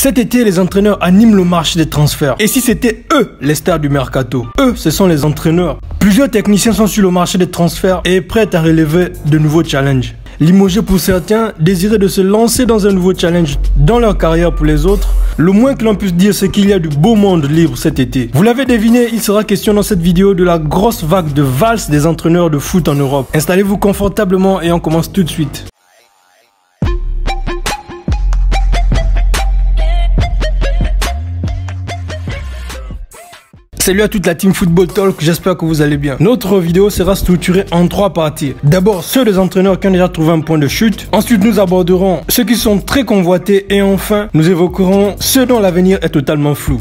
Cet été, les entraîneurs animent le marché des transferts. Et si c'était eux les stars du mercato? Eux, ce sont les entraîneurs. Plusieurs techniciens sont sur le marché des transferts et prêts à relever de nouveaux challenges. Limogés pour certains, désireux de se lancer dans un nouveau challenge dans leur carrière pour les autres, le moins que l'on puisse dire c'est qu'il y a du beau monde libre cet été. Vous l'avez deviné, il sera question dans cette vidéo de la grosse vague de valse des entraîneurs de foot en Europe. Installez-vous confortablement et on commence tout de suite. Salut à toute la team Football Talk, j'espère que vous allez bien. Notre vidéo sera structurée en 3 parties. D'abord ceux des entraîneurs qui ont déjà trouvé un point de chute. Ensuite nous aborderons ceux qui sont très convoités. Et enfin nous évoquerons ceux dont l'avenir est totalement flou.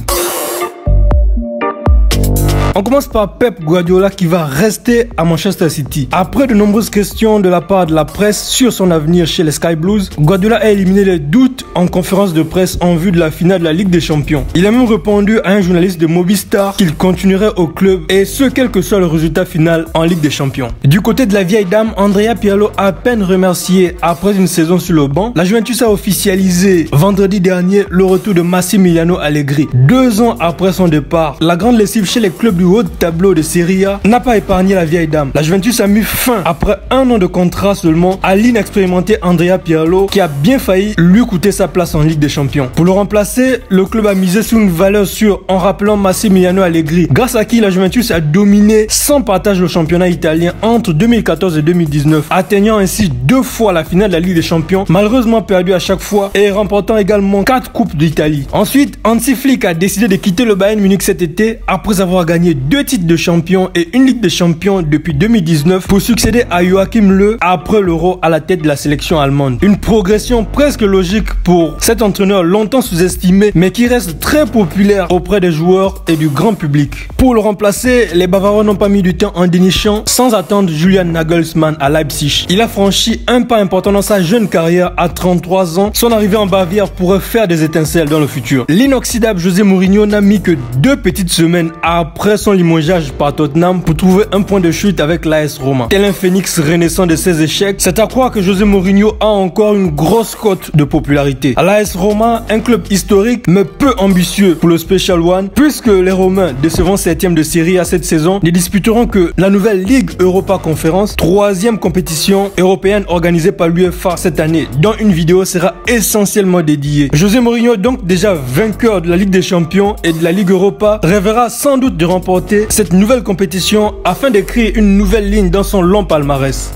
On commence par Pep Guardiola qui va rester à Manchester City. Après de nombreuses questions de la part de la presse sur son avenir chez les Sky Blues, Guardiola a éliminé les doutes en conférence de presse en vue de la finale de la Ligue des Champions. Il a même répondu à un journaliste de Mobistar qu'il continuerait au club et ce quel que soit le résultat final en Ligue des Champions. Du côté de la vieille dame, Andrea Pirlo a à peine remercié après une saison sur le banc. La Juventus a officialisé vendredi dernier le retour de Massimiliano Allegri. 2 ans après son départ, la grande lessive chez les clubs du haut tableau de Serie A n'a pas épargné la vieille dame. La Juventus a mis fin, après 1 an de contrat seulement, à l'inexpérimenté Andrea Pirlo qui a bien failli lui coûter sa place en Ligue des Champions. Pour le remplacer, le club a misé sur une valeur sûre en rappelant Massimiliano Allegri, grâce à qui la Juventus a dominé sans partage le championnat italien entre 2014 et 2019, atteignant ainsi 2 fois la finale de la Ligue des Champions, malheureusement perdu à chaque fois et remportant également 4 coupes d'Italie. Ensuite, Hansi Flick a décidé de quitter le Bayern Munich cet été après avoir gagné 2 titres de champion et une Ligue des Champions depuis 2019 pour succéder à Joachim Löw après l'Euro à la tête de la sélection allemande. Une progression presque logique pour cet entraîneur longtemps sous-estimé mais qui reste très populaire auprès des joueurs et du grand public. Pour le remplacer, les Bavarois n'ont pas mis du temps en dénichant sans attendre Julian Nagelsmann à Leipzig. Il a franchi un pas important dans sa jeune carrière à 33 ans. Son arrivée en Bavière pourrait faire des étincelles dans le futur. L'inoxydable José Mourinho n'a mis que 2 petites semaines après son limogeage par Tottenham pour trouver un point de chute avec l'AS Roma. Tel un phénix renaissant de ses échecs, c'est à croire que José Mourinho a encore une grosse cote de popularité. À l'AS Roma, un club historique mais peu ambitieux pour le Special One, puisque les Romains, décevant 7e de série à cette saison, ne disputeront que la nouvelle Ligue Europa Conference, 3e compétition européenne organisée par l'UEFA cette année, dont une vidéo sera essentiellement dédiée. José Mourinho, donc déjà vainqueur de la Ligue des Champions et de la Ligue Europa, rêvera sans doute de remporter cette nouvelle compétition afin d'écrire une nouvelle ligne dans son long palmarès.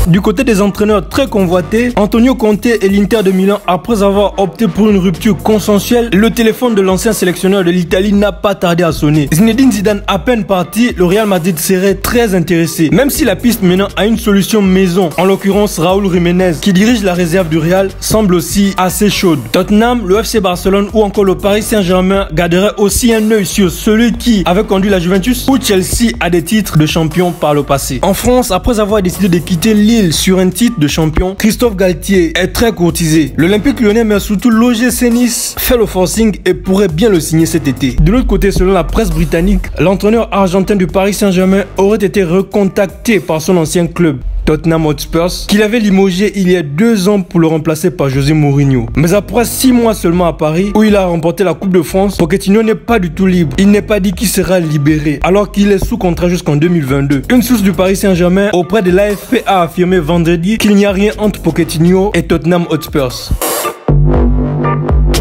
Du côté des entraîneurs très convoités, Antonio Conte et l'Inter de Milan, après avoir opté pour une rupture consensuelle, le téléphone de l'ancien sélectionneur de l'Italie n'a pas tardé à sonner. Zinedine Zidane à peine parti, le Real Madrid serait très intéressé, même si la piste menant à une solution maison, en l'occurrence Raúl Jiménez, qui dirige la réserve du Real, semble aussi assez chaude. Tottenham, le FC Barcelone ou encore le Paris Saint-Germain garderaient aussi un œil sur celui qui avait conduit la Juventus ou Chelsea à des titres de champion par le passé. En France, après avoir décidé de quitter Lille sur un titre de champion, Christophe Galtier est très courtisé. L'Olympique Lyonnais mais surtout l'OGC Nice fait le forcing et pourrait bien le signer cet été. De l'autre côté, selon la presse britannique, l'entraîneur argentin du Paris Saint-Germain aurait été recontacté par son ancien club, Tottenham Hotspur, qu'il avait limogé il y a 2 ans pour le remplacer par José Mourinho. Mais après 6 mois seulement à Paris, où il a remporté la Coupe de France, Pochettino n'est pas du tout libre. Il n'est pas dit qu'il sera libéré, alors qu'il est sous contrat jusqu'en 2022. Une source du Paris Saint-Germain auprès de l'AFP a affirmé vendredi qu'il n'y a rien entre Pochettino et Tottenham Hotspur.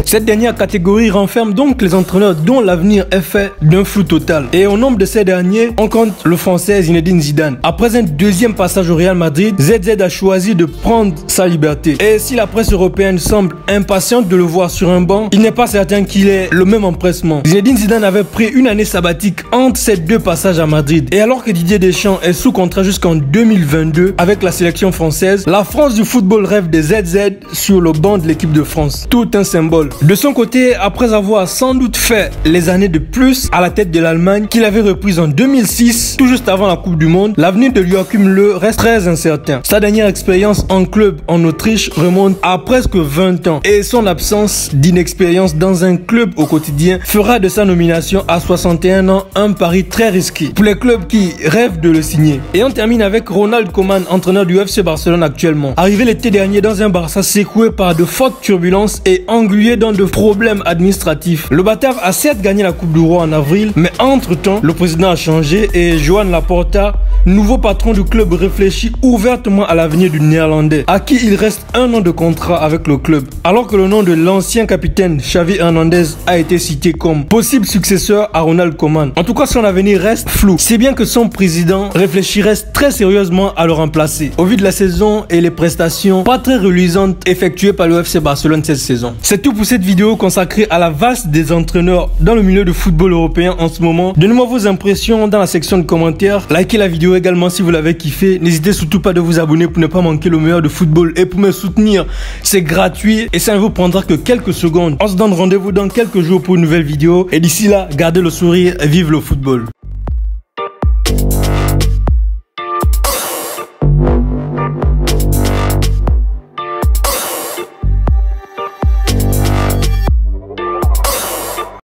Cette dernière catégorie renferme donc les entraîneurs dont l'avenir est fait d'un flou total. Et au nombre de ces derniers, on compte le français Zinedine Zidane. Après un 2e passage au Real Madrid, ZZ a choisi de prendre sa liberté. Et si la presse européenne semble impatiente de le voir sur un banc, il n'est pas certain qu'il ait le même empressement. Zinedine Zidane avait pris une année sabbatique entre ces 2 passages à Madrid. Et alors que Didier Deschamps est sous contrat jusqu'en 2022 avec la sélection française, la France du football rêve des ZZ sur le banc de l'équipe de France. Tout un symbole. De son côté, après avoir sans doute fait les années de plus à la tête de l'Allemagne qu'il avait reprise en 2006, tout juste avant la Coupe du Monde, l'avenir de Joachim Löw reste très incertain. Sa dernière expérience en club en Autriche remonte à presque 20 ans et son absence d'inexpérience dans un club au quotidien fera de sa nomination à 61 ans un pari très risqué pour les clubs qui rêvent de le signer. Et on termine avec Ronald Koeman, entraîneur du FC Barcelone actuellement. Arrivé l'été dernier dans un Barça secoué par de fortes turbulences et englué dans de problèmes administratifs. Le Bâtard a certes gagné la Coupe du Roi en avril, mais entre-temps, le président a changé et Joan Laporta, nouveau patron du club, réfléchit ouvertement à l'avenir du Néerlandais, à qui il reste un an de contrat avec le club, alors que le nom de l'ancien capitaine Xavi Hernandez a été cité comme possible successeur à Ronald Koeman. En tout cas, son avenir reste flou, si bien que son président réfléchirait très sérieusement à le remplacer, au vu de la saison et les prestations pas très reluisantes effectuées par le FC Barcelone cette saison. C'est tout pour cette vidéo consacrée à la valse des entraîneurs dans le milieu de football européen en ce moment. Donnez-moi vos impressions dans la section de commentaires, likez la vidéo également si vous l'avez kiffé, n'hésitez surtout pas de vous abonner pour ne pas manquer le meilleur de football et pour me soutenir, c'est gratuit et ça ne vous prendra que quelques secondes. On se donne rendez-vous dans quelques jours pour une nouvelle vidéo et d'ici là, gardez le sourire et vive le football.